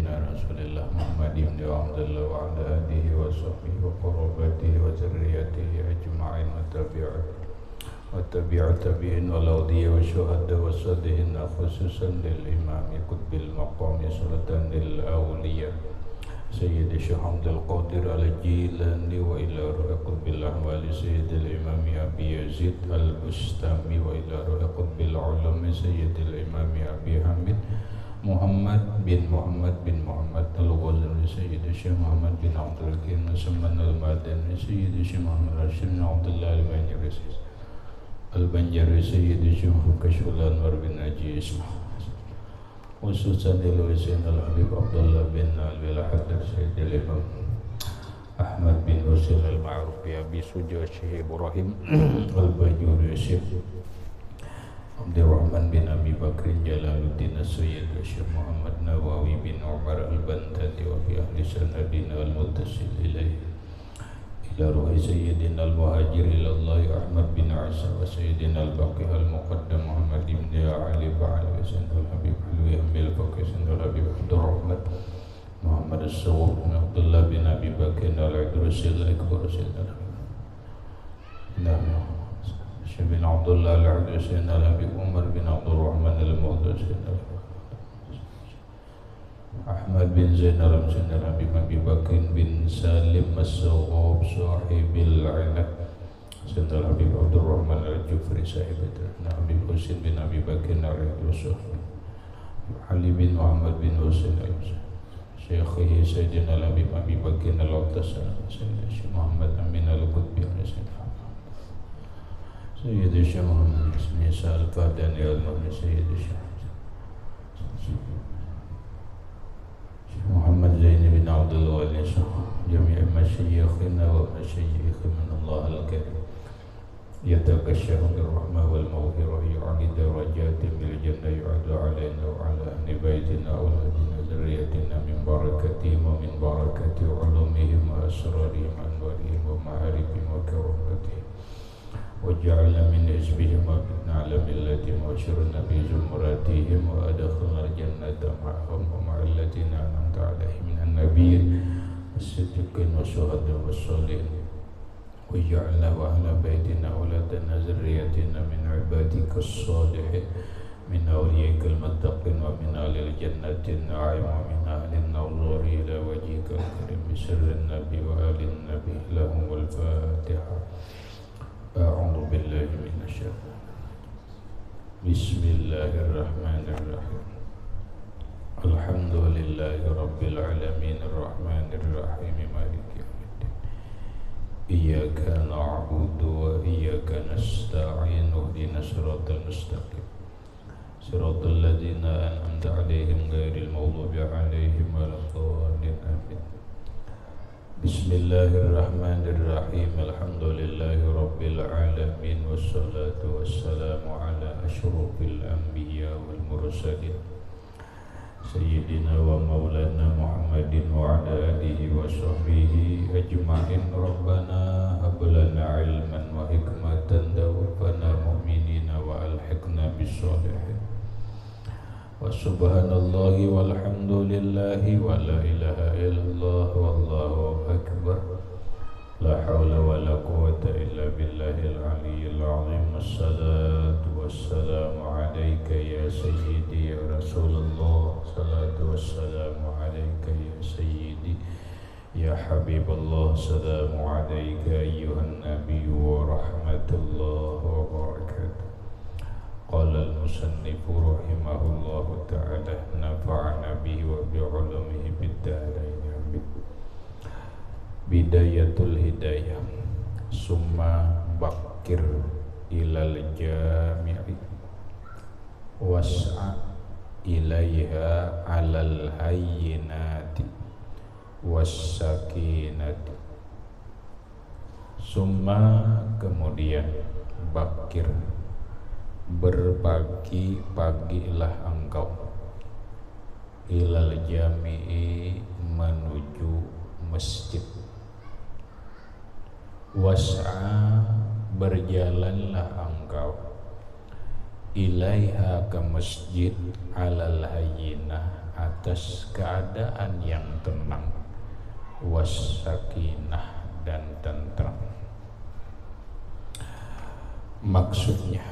سيدنا رسول الله محمد بن عبد الله وعلى آله وصحبه وقرابته وذريته أجمعين وتبع تابعين والأولياء والشهداء والصالحين خصوصا للإمام قطب المقام سلطان الأولياء سيد الشيخ عبد القادر الجيلاني وإلى روح قطب الأحوال سيد الإمام أبي يزيد البستامي وإلى روح قطب العلم سيد الإمام أبي حميد محمد بن محمد الغزالي سيد الشيخ محمد بن عبد الكريم سمن المدني سيد الشيخ محمد راشد بن عبد الله البنجري سيد الشيخ كشف الأنوار بن ناجي اسمه خصوصا للوزين الحبيب عبد الله بن علي الحدر سيد الإمام أحمد بن حسين المعروف بأبي سجى الشيخ إبراهيم الباجوري الشيخ عبد الرحمن بن أبي بكر جلال الدين السيد الشيخ محمد نواوي بن عمر البنتاتي وفي أهل سندنا المتصل إليه إلى روح سيدنا المهاجر إلى الله أحمد بن عيسى وسيدنا الباقي المقدم محمد بن علي بعلي وسيدنا الحبيب علوي أمي الباقي سيدنا الحبيب عبد الرحمن محمد الصواب بن عبد الله بن أبي بكر العدرسي الأكبر سيدنا الحبيب بن عبد الله العدرسي سيدنا الحبيب عمر بن عبد الرحمن المهدي سيدنا أحمد بن زينب سيدنا الحبيب أبي بكر بن سالم الصواب صاحب العلم سيدنا الحبيب عبد الرحمن الجفري صاحب الحبيب حسين بن أبي بكر الرئيس علي بن محمد بن حسين شيخه سيدنا الحبيب أبي بكر العطاس سيدنا الشيخ محمد أمين القطبي سيد الشيخ محمد بن سال الفاداني المهدي سيد الشيخ محمد زين بن عبد الوالي جميع مشايخنا ومشايخ من الله الكريم يتبشر بالرحمة والمغفرة يعلي درجات بالجنة يعد علينا وعلى أهل بيتنا وأولادنا ذريتنا من بركتهم ومن بركة علومهم وأسرارهم وأنوارهم ومعارفهم وكرامتهم وجعلنا من حزبهم وبنا على ملتهم وشرنا بزمرتهم وأدخلنا الجنة معهم ومع الذين أنعمت عليهم من النبيين والصديقين والشهداء والصالحين وجعلنا وأهل بيتنا أولادنا ذريتنا من عبادك الصالحين من أوليائك المتقين ومن أهل الجنة النعيم ومن أهل النظر إلى وجهك الكريم بسر النبي وآل النبي لهم الفاتحة. أعوذ بالله من الشيطان. بسم الله الرحمن الرحيم. الحمد لله رب العالمين الرحمن الرحيم مالك يوم الدين. إياك نعبد وإياك نستعين اهدنا الصراط المستقيم صراط الذين أنعمت عليهم غير المغضوب عليهم ولا الضالين آمين. بسم الله الرحمن الرحيم. الحمد لله رب العالمين والصلاة والسلام على أشرف الأنبياء والمرسلين سيدنا ومولانا محمد وعلى آله وصحبه أجمعين. ربنا هب لنا علما وحكمة توفنا مؤمنين وألحقنا بالصالحين. وسبحان الله والحمد لله ولا إله إلا الله والله أكبر. لا حول ولا قوة إلا بالله العلي العظيم. الصلاة والسلام عليك يا سيدي يا رسول الله. الصلاة والسلام عليك يا سيدي يا حبيب الله. السلام عليك أيها النبي ورحمة الله وبركاته. قال المصنف رحمه الله تعالى نفعنا به وبعلومه بالدارين آمين. Bidayatul hidayah summa bakir ilal jami'i was'a ilaiha alal hayyinati wassakinati. Summa kemudian bakir berpagi-pagilah engkau ilal jami'i menuju masjid. Was'a berjalanlah engkau ilaiha ke masjid alal hayyinah atas keadaan yang tenang, wassakinah dan tentram. Maksudnya,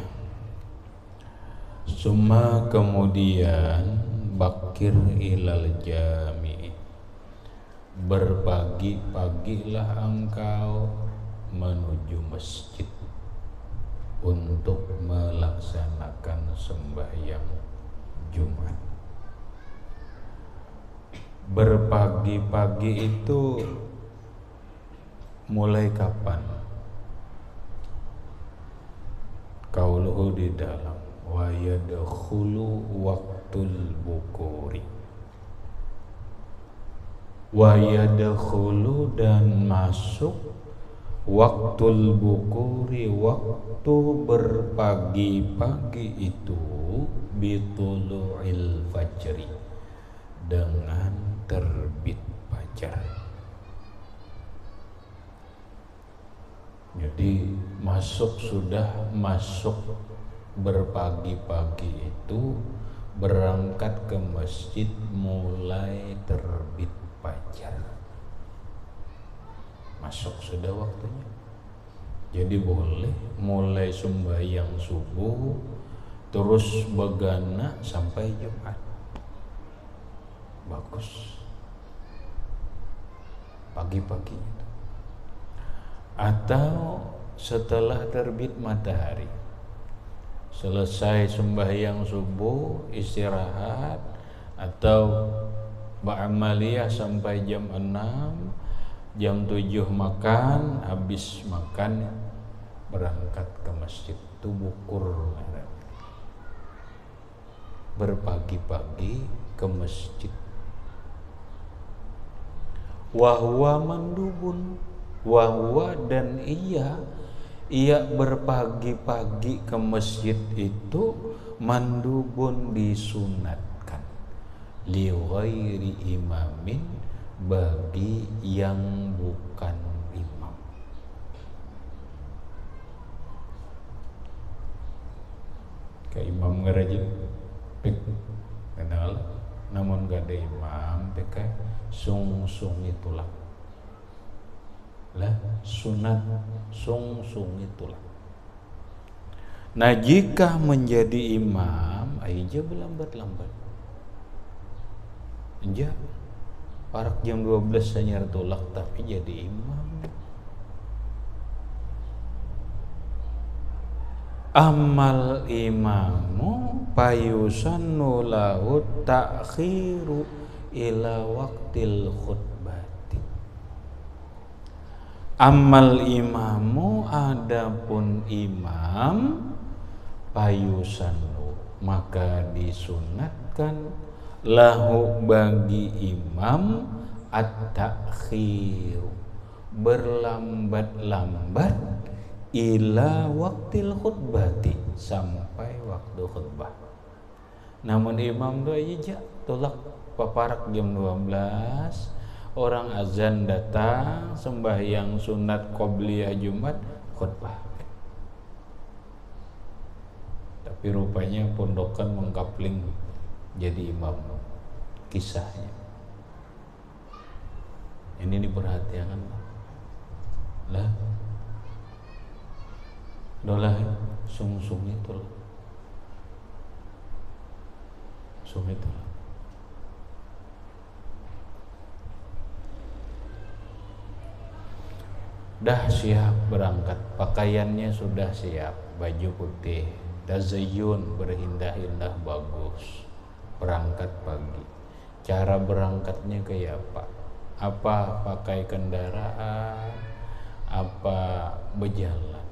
summa kemudian bakir ilal jami'i, berpagi-pagilah engkau menuju masjid untuk melaksanakan sembahyang Jumat. Berpagi-pagi itu mulai kapan? Qauluhu di dalam wa yadkhulu waqtul bukuri, wa yadkhulu dan masuk waqtul bukuri, waktu berpagi-pagi itu bitulu'il fajri, dengan terbit fajar. Jadi sudah masuk berpagi-pagi itu, berangkat ke masjid mulai terbit fajar, masuk sudah waktunya. Jadi boleh mulai sembahyang subuh terus begana sampai Jumat, bagus pagi-pagi itu. Atau setelah terbit matahari, selesai sembahyang subuh istirahat, atau ba'amaliyah sampai jam 6, jam 7 makan, habis makan berangkat ke masjid. Itu bukur, berpagi-pagi ke masjid. Wahwa mandubun, wahwa dan ia berpagi-pagi ke masjid itu mandubun, disunatkan, li ghairi imamin, bagi yang bukan imam. Ke imam ngerajin pek kenal, namun gak ada imam pek sung itulah lah sunat sung itulah. Nah, jika menjadi imam aja berlambat-lambat aja, parak jam 12 sanyar tulak tapi jadi imam. Amal imamu payusannu lahu ta'khiru ila waqtil khutbati. Amal imamu, adapun imam, payusannu maka disunatkan, lahu bagi imam, at-ta'khiru berlambat-lambat, ila waqtil khutbati sampai waktu khutbah. Namun imam doa aja tolak paparak jam 12, orang azan datang, sembahyang sunat qobliyah Jumat, khutbah. Tapi rupanya pondokan mengkapling jadi imam, kisahnya. Ini diperhatikan lah. Dolah sung itu lah. Sung itu lah. Dah siap berangkat, pakaiannya sudah siap, baju putih, tazayyun, berhindah-hindah bagus, berangkat pagi. Cara berangkatnya kayak apa? Apa pakai kendaraan, apa berjalan?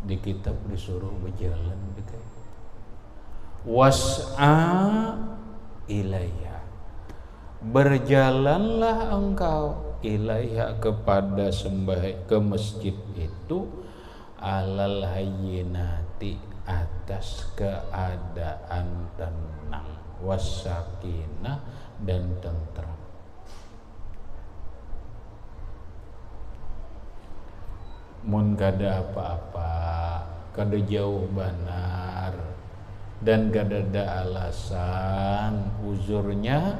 Di kitab disuruh berjalan gitu. Was'a ilaiha, berjalanlah engkau, ilaiha kepada ke masjid itu, alal hayyinati atas keadaan tenang, wassakinah dan tentram. Mun kada apa-apa, kada jauh banar, dan gak ada alasan uzurnya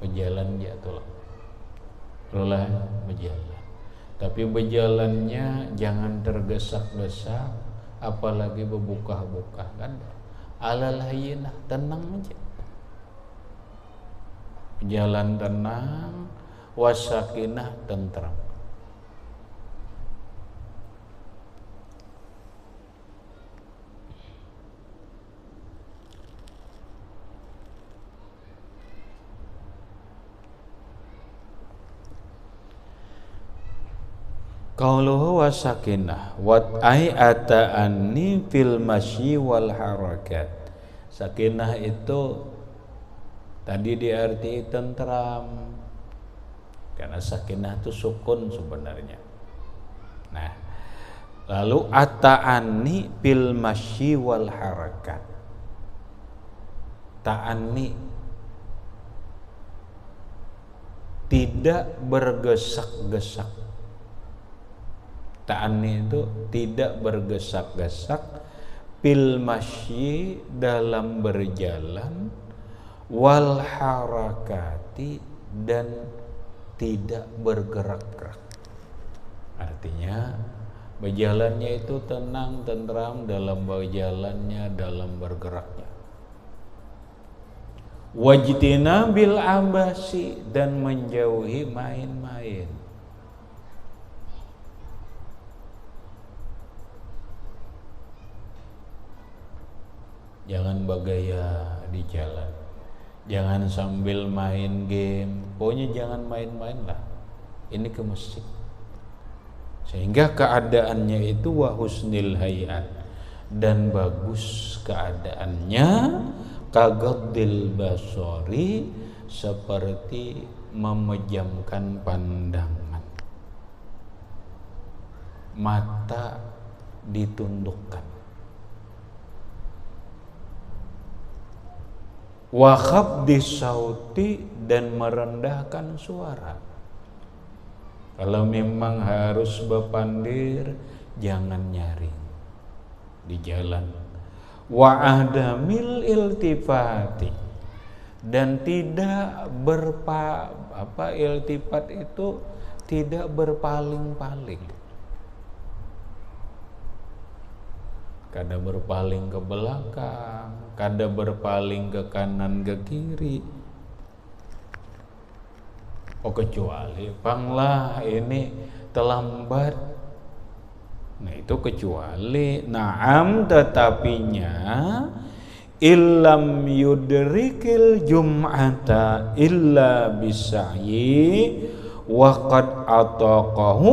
berjalan jatuh lelah berjalan, tapi berjalannya jangan tergesa-gesa apalagi berbuka-buka kan, alal hayyinah, tenang aja, jalan tenang, wasakinah, tentram. Qauluhu wasakinah wat ai ata'anni fil masyi wal harakat. Sakinah itu tadi diarti tentram, karena sakinah itu sukun sebenarnya. Nah, lalu ata'anni fil masyi wal harakat. Ta'anni tidak bergesak-gesak. Ta'anni itu tidak bergesak-gesak, fil masyi dalam berjalan, wal harakati dan tidak bergerak-gerak. Artinya berjalannya itu tenang, tentram dalam berjalannya, dalam bergeraknya. Wajtina bil abasi dan menjauhi main-main. Jangan bergaya di jalan, jangan sambil main game, pokoknya jangan main-main lah. Ini ke masjid, sehingga keadaannya itu wa husnil hayat, dan bagus keadaannya, kagaddil basori, seperti memejamkan pandangan, mata ditundukkan. Wa khabdis sauti dan merendahkan suara. Kalau memang harus berpandir, jangan nyaring di jalan. Wa adamil iltifati, dan tidak iltifat itu tidak berpaling-paling. Kadang berpaling ke belakang, kadang berpaling ke kanan ke kiri. Oh, kecuali panglah ini terlambat. Nah itu kecuali, naam, tetapinya illam yudrikil jum'ata illa bisa'yi wa qad ataqahu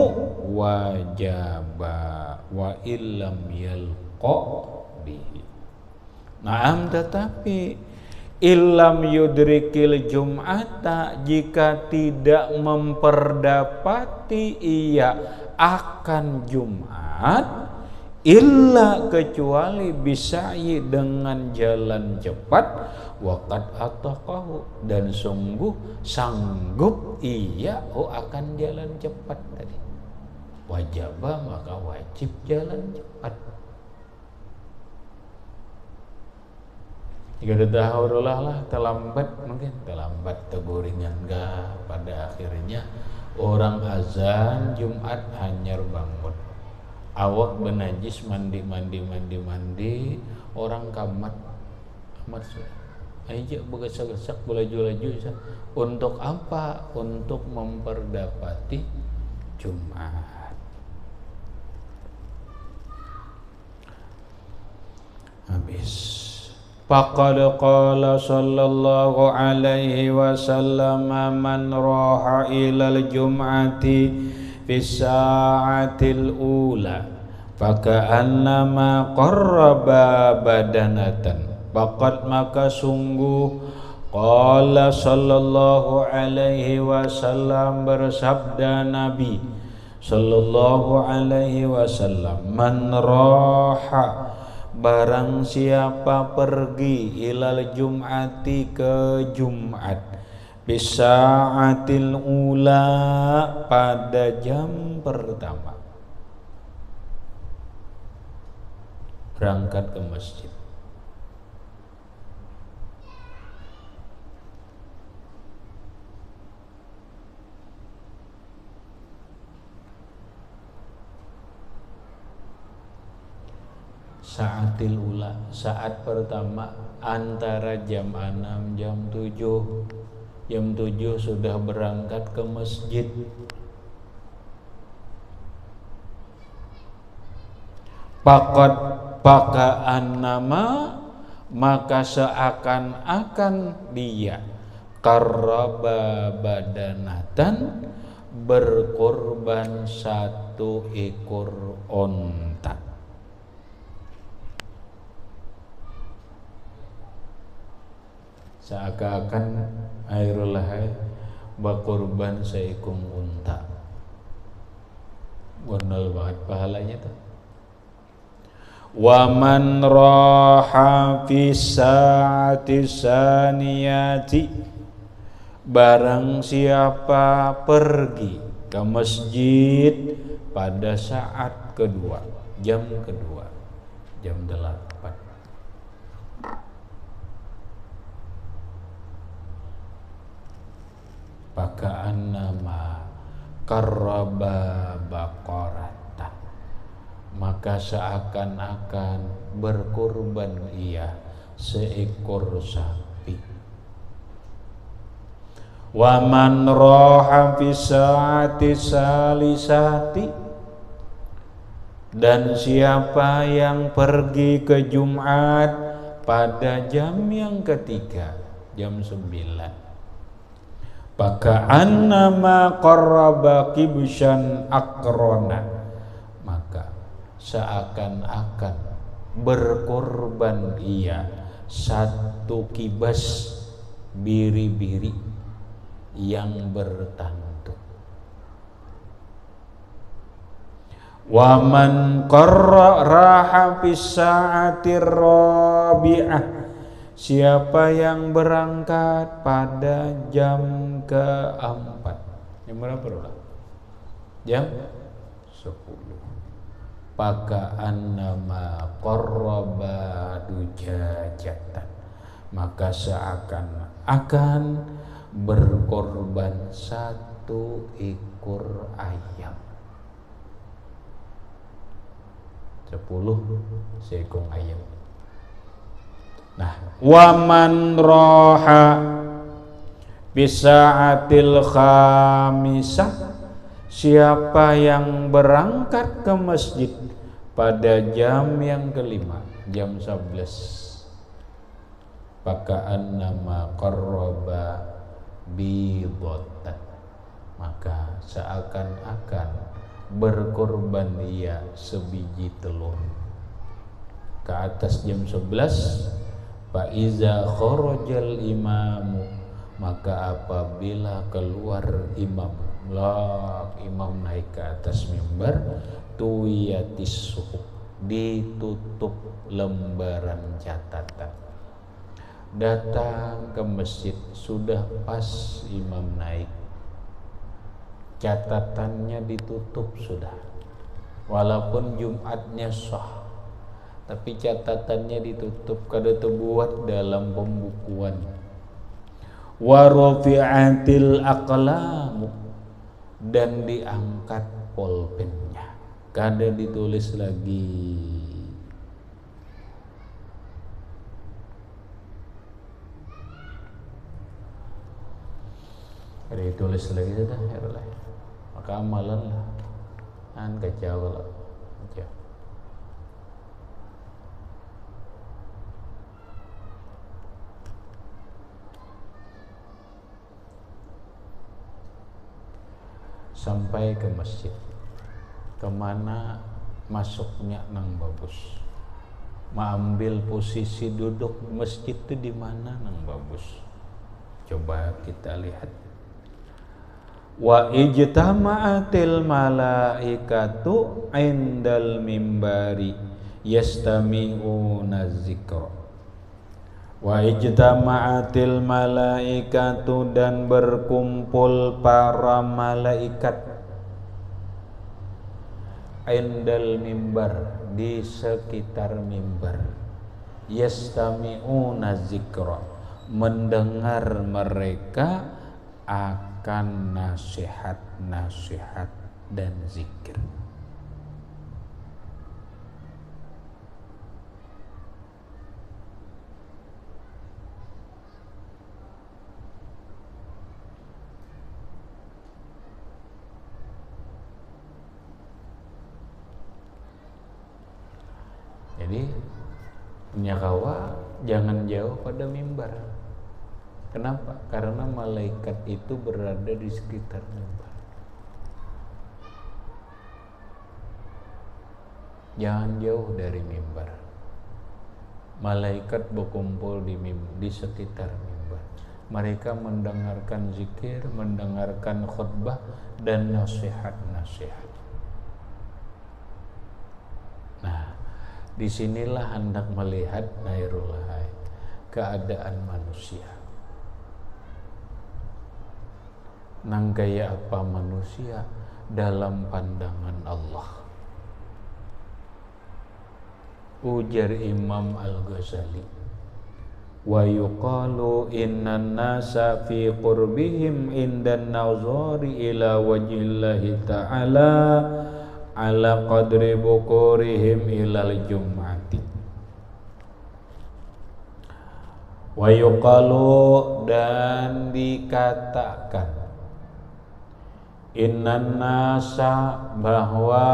wajaba wa illam yalqa bihi. Naam, tetapi illam yudrikil jum'ata, jika tidak memperdapati ia akan Jumat, illa kecuali bisa'yi dengan jalan cepat, waqad ataqahu dan sungguh sanggup ia akan jalan cepat tadi. Wajaba, maka wajib jalan cepat. Jika didahululah lah terlambat, mungkin terlambat teguringan enggak, pada akhirnya orang azan Jumat hanyar bangun, awak benajis, mandi, orang kamat sudah aja begesak-gesak, belaju-laju. Untuk apa? Untuk memperdapati Jumat. Habis. Faqad qala sallallahu alaihi wasallam man raha ilal jum'ati fi sa'atil ula faka'annama qarraba badanatan. Faqad, maka sungguh, qala sallallahu alaihi wasallam, bersabda Nabi sallallahu alaihi wasallam, man raha, barang siapa pergi ilal jum'ati, ke Jumat, bisa'atil ula, pada jam pertama. berangkat ke masjid. Saatil ula, saat pertama antara jam 6 jam 7. Jam 7 sudah berangkat ke masjid. Pakaan nama, maka seakan-akan dia qarraba badanatan, berkorban satu ekor onta. Seakan-akan airullah berkorban seekor unta. Gondol banget pahalanya tuh. Wa man raha fi saati saniyati, barang siapa pergi ke masjid pada saat kedua, jam kedua, jam 8. Pakaan nama qarraba baqaratan, maka seakan-akan berkorban ia seekor sapi. Wa man raha fi saati salisati, dan siapa yang pergi ke Jumat pada jam yang ketiga, jam 9, paka'annama qarraba kibshan akrona, maka seakan-akan berkorban ia satu kibas biri-biri yang bertantu. Wa man qarraha fi sa'atir rabi'ah, siapa yang berangkat pada jam keempat. Jam berapa udah? Jam 10. Paka'annama qarraba dujajatan, maka seakan-akan berkorban satu ekor ayam. 10 seekor ayam. Nah, waman roha bisa'atil khamisah, siapa yang berangkat ke masjid pada jam yang kelima, jam 11, paka'annama qarraba bidatan, maka seakan-akan berkorban ia sebiji telur. Ke atas jam 11, fa iza kharajal imamu, maka apabila keluar imam, imam naik ke atas mimbar, tuyatis suhuf, ditutup lembaran catatan. Datang ke masjid sudah pas imam naik, catatannya ditutup sudah, walaupun Jumatnya sah, tapi catatannya ditutup, kada terbuat dalam pembukuan. Wa rafi'atil aqlamu, dan diangkat pulpennya, kada ditulis lagi. Kada ditulis lagi sudah, ya, maka amalan lah, kacau lah. Sampai ke masjid, kemana masuknya nang bagus, mengambil posisi duduk masjid itu di mana nang bagus. Coba kita lihat. Wa ijtama'atil malaikatu indal mimbari yastami'una dzikra. Wa ijtama'atil malaikatu, dan berkumpul para malaikat indal mimbar, di sekitar mimbar, yastami'una zikra, mendengar mereka akan nasihat-nasihat dan zikir. Jadi punya kawa jangan jauh pada mimbar. Kenapa? Karena malaikat itu berada di sekitar mimbar. Jangan jauh dari mimbar. Malaikat berkumpul di sekitar mimbar. Mereka mendengarkan zikir, mendengarkan khutbah dan nasihat-nasihat. Nah, disinilah hendak melihat Nairullah keadaan manusia. Nang kaya apa manusia dalam pandangan Allah. Ujar Imam Al-Ghazali, wa yuqalu innan nasa fi qurbihim indan nazari ila wajhillahi ta'ala ala qadri bukurihim ilal jum'ati. Wa yuqalu, dan dikatakan, innan nasa, bahwa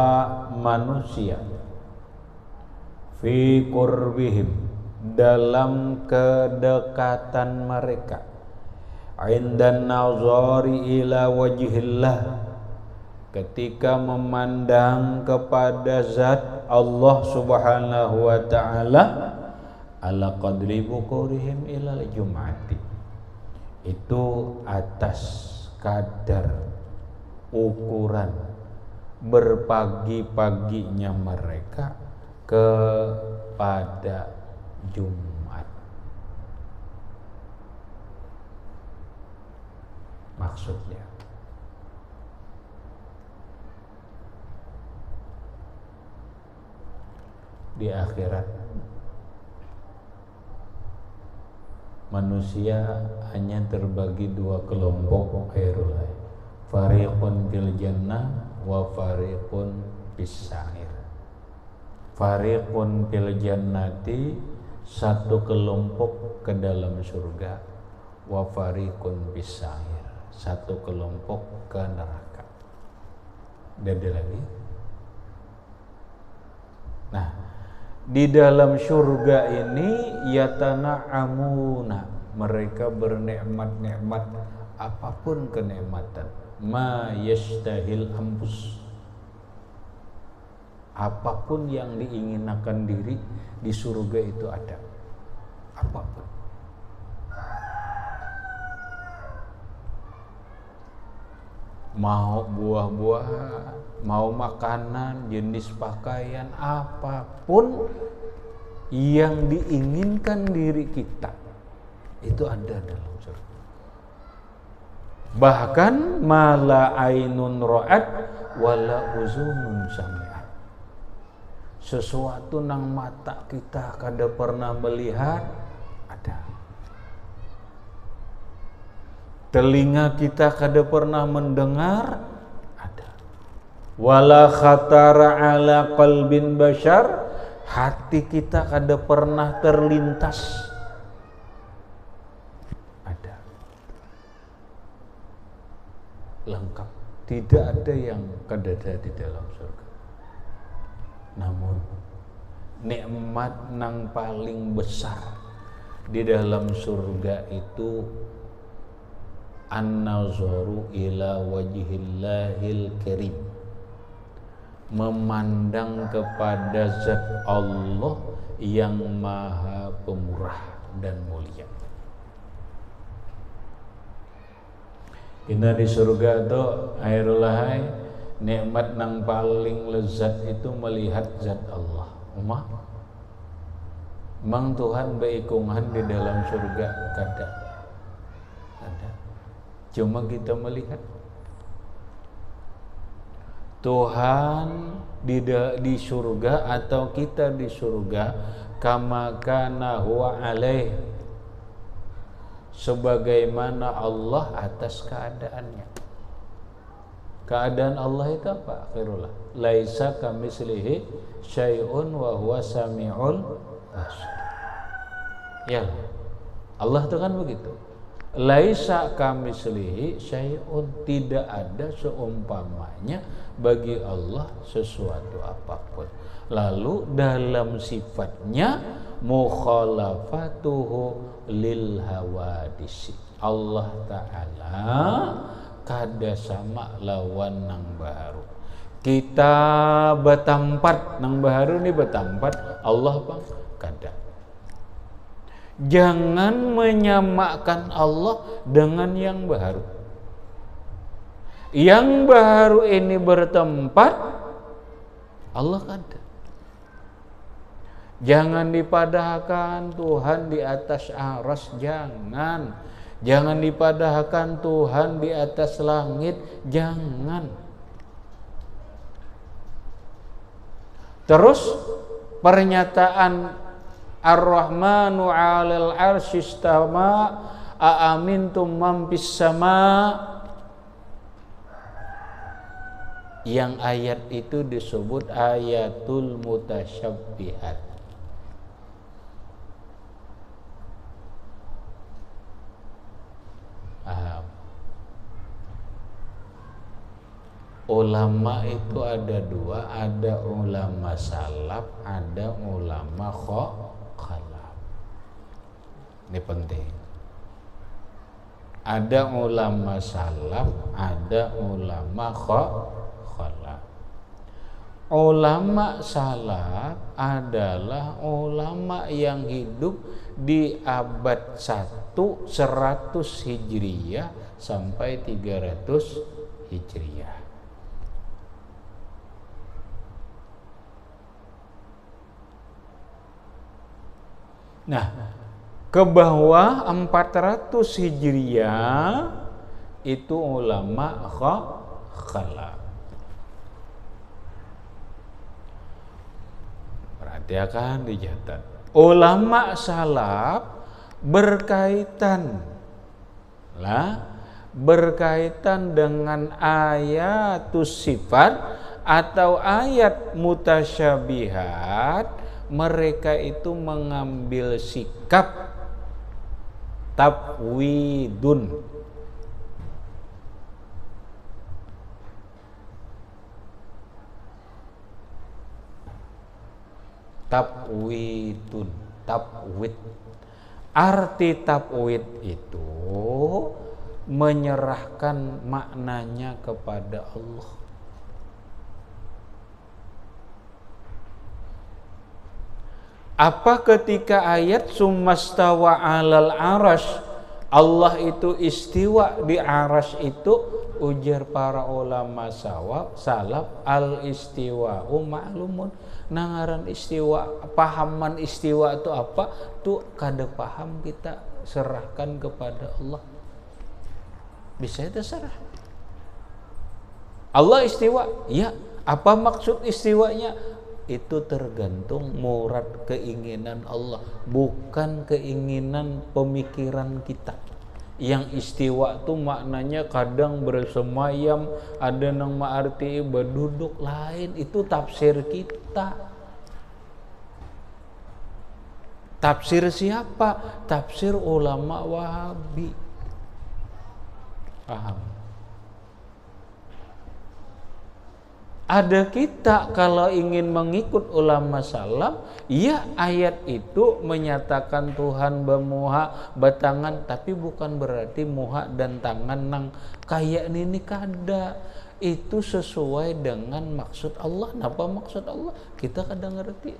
manusia, fi qurbihim, dalam kedekatan mereka, indan nazari ila wajhillah, ketika memandang kepada zat Allah Subhanahu wa ta'ala, ala qadri bukurihim ilal jum'ati, itu atas kadar ukuran berpagi-paginya mereka kepada Jumat. Maksudnya di akhirat manusia hanya terbagi dua kelompok, khairullah, fariqun fil jannah wa fariqun fis sa'ir. Fariqun fil jannati, satu kelompok ke dalam surga, wa fariqun fis sa'ir, satu kelompok ke neraka. Dan ada lagi. Nah, di dalam surga ini yatana'amuna, mereka bernikmat-nikmat apapun kenikmatan, ma yastahil ampus, apapun yang diinginkan diri di surga itu ada, apapun. Mau buah-buahan, mau makanan, jenis pakaian, apapun yang diinginkan diri kita itu ada dalam surga. Bahkan mala ainun ra'at wala uzunun sami'at, sesuatu nang mata kita kada pernah melihat ada, telinga kita kada pernah mendengar ada, wala khatara ala qalbin bashar, hati kita kada pernah terlintas ada, lengkap, tidak ada yang kada ada di dalam surga. Namun nikmat nang paling besar di dalam surga itu an-nazaru ila wajhillahil karim, memandang kepada zat Allah yang maha pemurah dan mulia. Kita di surga itu airulahai, nikmat nang paling lezat itu melihat zat Allah. Mang Tuhan beikungan di dalam surga kada ada, cuma kita melihat. Tuhan di surga atau kita di surga, kama kana huwa alaih, sebagaimana Allah atas keadaannya. Keadaan Allah itu apa? Akhirullah, laisa kamitslihi syai'un wa huwa samiul basir. Ya, Allah itu kan begitu. Laisa kamitslihi syai'un, tidak ada seumpamanya bagi Allah sesuatu apapun. Lalu dalam sifatnya mukhalafatuhu lil hawadisi, Allah Ta'ala kada sama lawan nang baharu. Kita betampat nang baharu ni betampat, Allah bang kada. Jangan menyamakan Allah dengan yang baru. Yang baru ini bertempat, Allah kada. Jangan dipadahkan Tuhan di atas aras, jangan. Jangan dipadahkan Tuhan di atas langit, jangan. Terus pernyataan Ar-Rahmanu 'alal 'arsy istawa aamintum man fis sama, yang ayat itu disebut ayatul mutasyabbihat. Ulama itu ada dua, ada ulama salaf, ada ulama khalaf. Ini penting. Ada ulama salaf, ada ulama khalaf. Ulama salaf adalah ulama yang hidup di abad 100 Hijriyah sampai 300 Hijriyah. Nah, ke bawah 400 Hijriyah itu ulama khalaf. Perhatikan dicatat. Ulama salaf berkaitan dengan ayatus sifat atau ayat mutasyabihat. Mereka itu mengambil sikap tafwidun. Tafwid. Arti tafwid itu menyerahkan maknanya kepada Allah. Apa ketika ayat summastawa 'alal arash, Allah itu istiwa di arash itu, ujar para ulama salaf, al istiwa'u ma'lumun. Nangaran istiwa, pahaman istiwa itu apa? Tuh kada paham, kita serahkan kepada Allah. Bisa terserah. Allah istiwa, ya. Apa maksud istiwanya? Itu tergantung murad keinginan Allah, bukan keinginan pemikiran kita. Yang istiwa itu maknanya kadang bersemayam, ada nang arti berduduk, lain itu tafsir kita. Tafsir siapa? Tafsir ulama Wahabi. Paham? Ada kita kalau ingin mengikut ulama salaf, ya ayat itu menyatakan Tuhan bermuha batangan, tapi bukan berarti muha dan tangan nang kayak ini kada. Itu sesuai dengan maksud Allah. Apa maksud Allah? Kita kadang ngerti,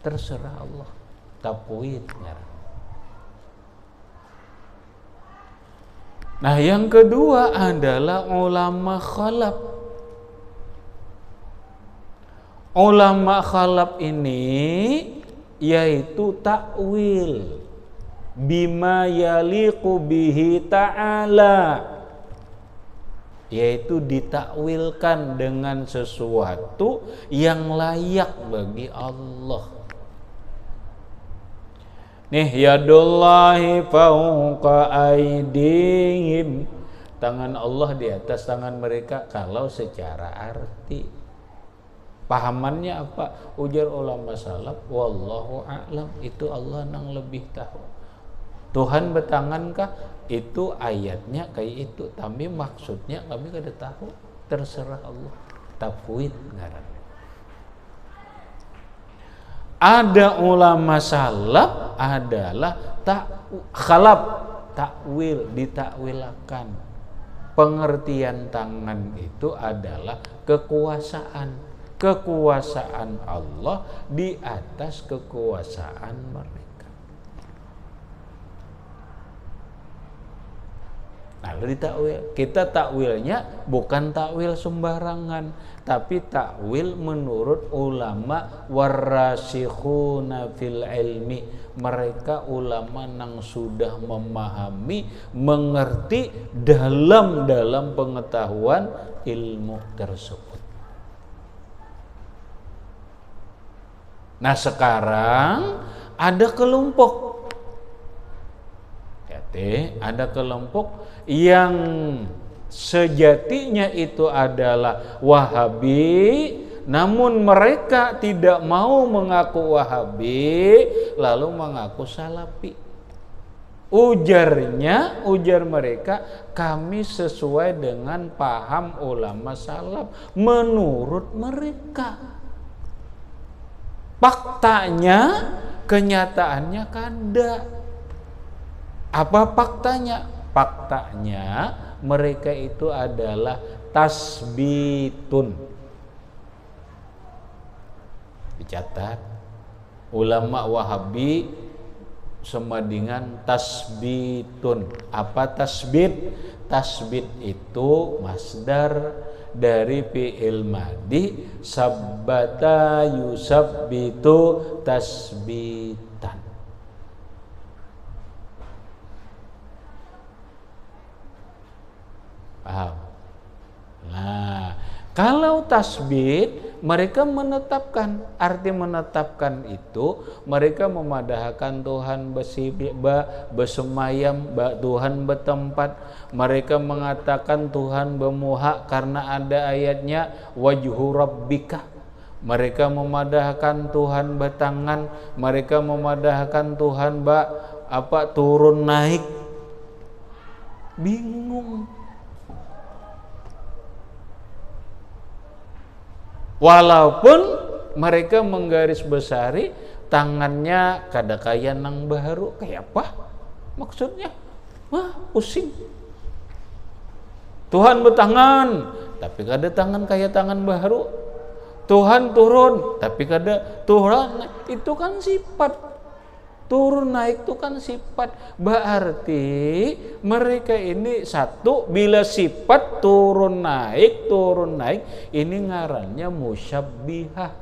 terserah Allah. Tafwid. Nah, yang kedua adalah ulama khalaf. Ulama khalaf ini yaitu takwil bima yaliqu bihi ta'ala. yaitu ditakwilkan dengan sesuatu yang layak bagi Allah. Nih, yadullahi fauqa aidihim, tangan Allah di atas tangan mereka kalau secara arti. Pahamannya apa? Ujar ulama salaf, wallahu a'lam, itu Allah nang lebih tahu. Tuhan bertangankah? Itu ayatnya kayak itu, tapi maksudnya kami kada tahu, terserah Allah. Tafwid ngaranna. Ada ulama salaf adalah takwil, ditakwilakan. Pengertian tangan itu adalah kekuasaan Allah di atas kekuasaan mereka. Lalu ditakwil. Kita takwilnya bukan takwil sembarangan, tapi takwil menurut ulama warasikhuna fil ilmi. Mereka ulama yang sudah memahami, mengerti dalam pengetahuan ilmu tersebut. Nah, sekarang ada kelompok yang sejatinya itu adalah Wahabi, namun mereka tidak mau mengaku Wahabi, lalu mengaku Salafi. Ujar mereka, kami sesuai dengan paham ulama salaf menurut mereka. Faktanya, kenyataannya kada. Apa faktanya? Faktanya mereka itu adalah tasbitun. Dicatat, ulama Wahabi semadingan tasbitun. Apa tasbit? Tasbit itu masdar dari fi'il madhi, sabbata yusabbitu tasbitan. Paham? Nah, kalau tasbit mereka menetapkan, arti menetapkan itu mereka memadahkan Tuhan bersemayam, Tuhan bertempat. Mereka mengatakan Tuhan bermuha karena ada ayatnya wajhu rabbika. Mereka memadahkan Tuhan bertangan, mereka memadahkan Tuhan turun naik. Bingung. Walaupun mereka menggaris besari tangannya kada kaya nang baharu, kayak apa maksudnya? Wah, pusing. Tuhan bertangan, tapi kada tangan kayak tangan baharu. Tuhan turun, tapi kada turun. Itu kan sifat. Turun naik itu kan sifat. Berarti mereka ini satu, bila sifat turun naik ini ngarannya musyabbihah.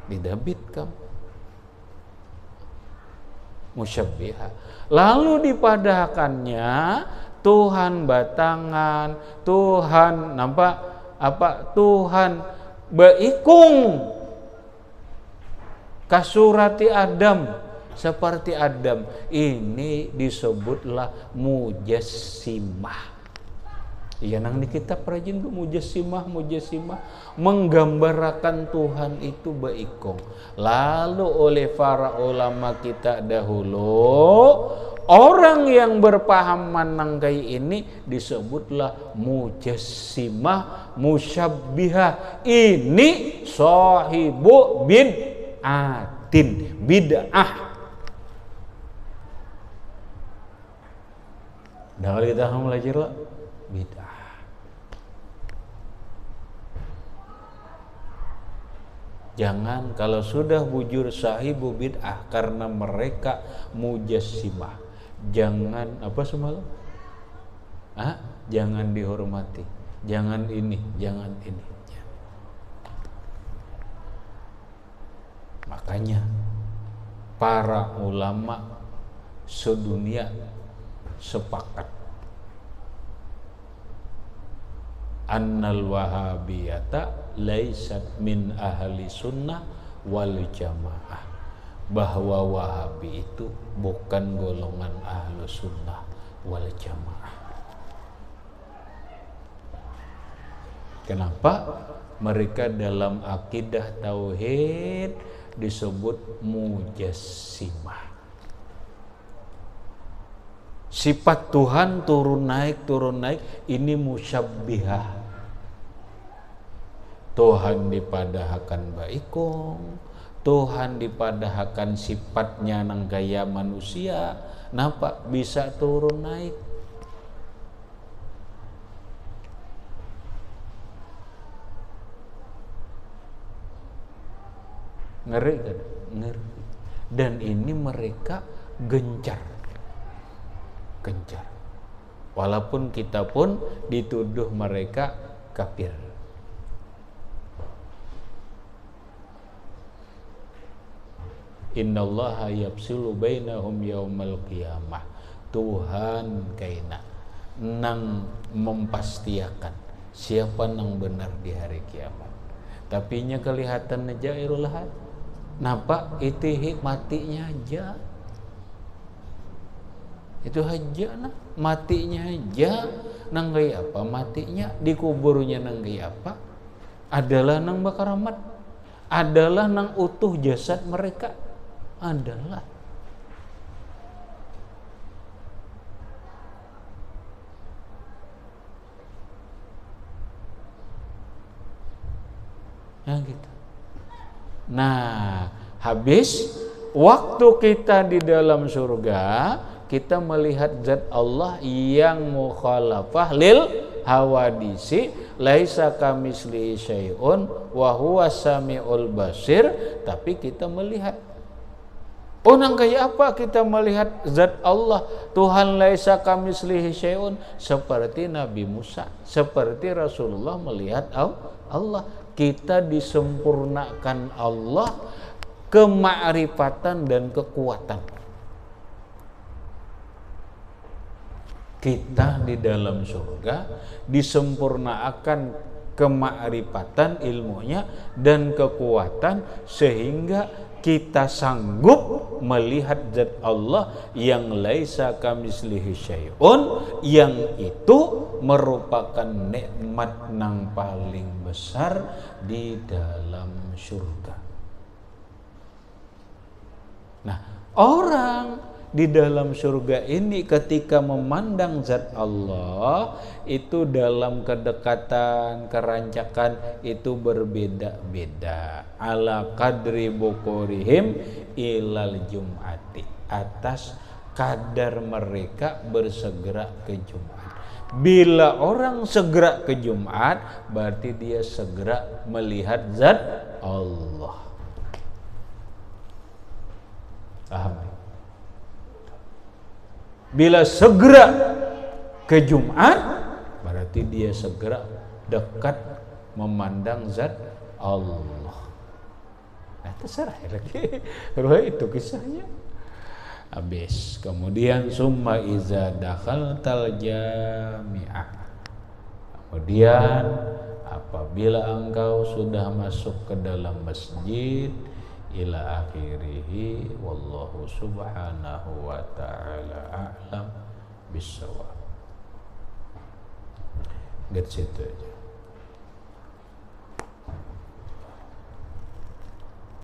Didabitkan musyabbihah. Lalu dipadahkannya Tuhan batangan, Tuhan Tuhan beikung. Kasurati Adam, seperti Adam, ini disebutlah mujassimah. Iya, nang di kitab rajin tuh mujassimah menggambarkan Tuhan itu beikung. Lalu oleh para ulama kita dahulu, orang yang berpahaman nang kayak ini disebutlah mujassimah, musyabbihah. Ini sahibu bid'ah. Dah kali kita akan belajar lah bid'ah. Jangan kalau sudah bujur sahibu bid'ah karena mereka mujassimah, jangan jangan dihormati, jangan ini. Makanya para ulama sedunia sepakat annal wahabiyata laisat min ahli sunnah wal jamaah, bahwa Wahabi itu bukan golongan ahlu sunnah wal jamaah. Kenapa? Mereka dalam akidah tauhid disebut mujassimah. Sifat Tuhan turun naik ini musyabbihah. Tuhan dipadahakan baikung, Tuhan dipadahakan sifatnya nang gaya manusia, napa bisa turun naik? Ngeri kan? Ngeri. Dan ini mereka gencar. Walaupun kita pun dituduh mereka kafir. Innallaha yafsilu bainahum yaumal qiyamah. Tuhan kaina nang mempastiakan siapa nang benar di hari kiamat. Tapi nya kelihatan jairul had. Napa itihi matinya aja. Itu aja nah, matinya aja. Nang gaya apa matinya, dikuburnya nang gaya apa? Adalah nang bakaramat, adalah nang utuh jasad mereka, adalah. Ya gitu. Nah, habis waktu kita di dalam surga, kita melihat zat Allah yang mukhalafah lil hawadisi, laisa kamislihi syai'un wa huwas samiul basir. Tapi kita melihat, oh nang kayak apa kita melihat zat Allah, Tuhan laisa kamislihi syai'un, seperti Nabi Musa, seperti Rasulullah melihat Allah. Kita disempurnakan Allah kemakrifatan dan kekuatan. Kita di dalam surga disempurnakan kemakrifatan ilmunya dan kekuatan, sehingga kita sanggup melihat zat Allah yang laisa kamislihi syai'un, yang itu merupakan nikmat nang paling besar di dalam surga. Nah, orang di dalam surga ini ketika memandang zat Allah itu dalam kedekatan, kerancakan itu berbeda-beda. Ala qadri bukurihim ilal jum'ati, atas kadar mereka bersegera ke Jumat. Bila orang segera ke Jumat, berarti dia segera melihat zat Allah. Paham? Bila segera ke Jumat, berarti dia segera dekat memandang zat Allah. Nah, terserah lagi. Itu kisahnya. Habis. Kemudian summa iza dakhaltal jami'ah. Kemudian apabila engkau sudah masuk ke dalam masjid, ila akhirih, wallahu subhanahu wa ta'ala a'lam bissawab. Dari situ aja.